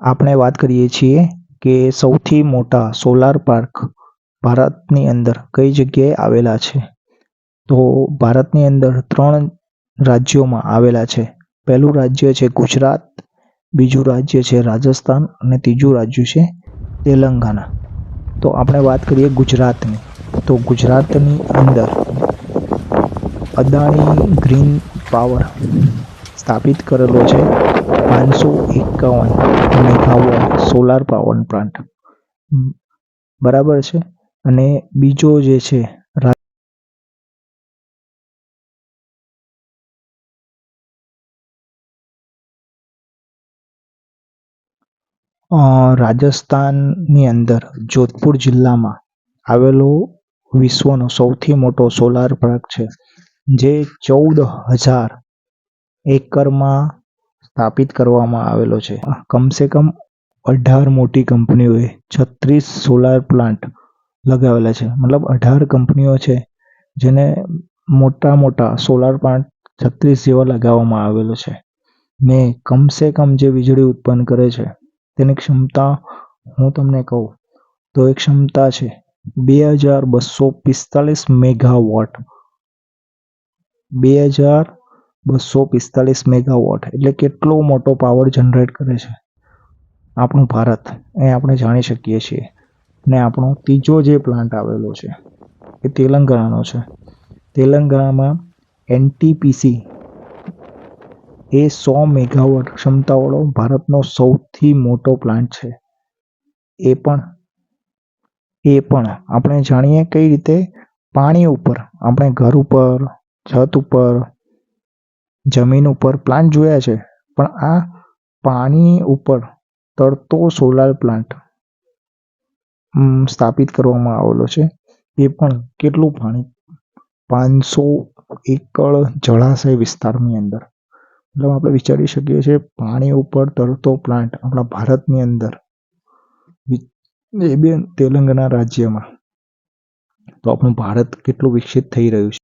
આપણે વાત કરીએ છીએ કે સૌથી મોટા સોલાર પાર્ક ભારતની અંદર કઈ જગ્યાએ આવેલા છે. તો ભારતની અંદર 3 રાજ્યોમાં આવેલા છે. પહેલું રાજ્ય છે ગુજરાત, બીજું રાજ્ય છે રાજસ્થાન અને ત્રીજું રાજ્ય છે તેલંગાણા. તો આપણે વાત કરીએ ગુજરાતની. તો ગુજરાતની અંદર અદાણી ગ્રીન પાવર સ્થાપિત કરેલો છે 551 મેગાવોટ સોલાર પાવર પ્લાન્ટ. બરાબર છે. અને બીજો જે છે રાજસ્થાનની અંદર જોધપુર જિલ્લામાં આવેલો વિશ્વનો સૌથી મોટો સોલાર પાર્ક છે, જે 14,000 એકરમાં સ્થાપિત કરવામાં આવેલો છે. કમસે કમ 18 મોટી કંપનીઓએ 36 સોલાર પ્લાન્ટ લગાવેલા છે. મતલબ 18 કંપનીઓ છે જેને મોટા સોલાર પ્લાન્ટ 36 જેવા લગાવવામાં આવેલો છે. ને કમસે કમ જે વીજળી ઉત્પન્ન કરે છે તેની ક્ષમતા હું તમને કહું તો એ ક્ષમતા છે 2245 મેગાવોટ. 2245 મેગાવોટ એટલે કેટલો મોટો પાવર જનરેટ કરે છે આપણું ભારત, એ આપણે જાણી શકીએ છીએ. ને આપણો ત્રીજો જે પ્લાન્ટ આવેલો છે એ તેલંગાણાનો છે. તેલંગાણામાં એનટીપીસી એ 100 મેગાવોટ ક્ષમતાવાળો ભારતનો સૌથી મોટો પ્લાન્ટ છે. એ પણ આપણે જાણીએ કઈ રીતે, પાણી ઉપર. આપણે ઘર ઉપર, છત ઉપર, જમીન ઉપર પ્લાન્ટ જોયા છે, પણ આ પાણી ઉપર તરતો સોલાર પ્લાન્ટ સ્થાપિત કરવામાં આવેલો છે. એ પણ કેટલું પાણી, 500 એકર જળાશય વિસ્તારની અંદર. મતલબ આપણે વિચારી શકીએ છીએ પાણી ઉપર તરતો પ્લાન્ટ આપણા ભારતની અંદર, એ બી તેલંગાણા રાજ્યમાં. તો આપણું ભારત કેટલું વિકસિત થઈ રહ્યું છે.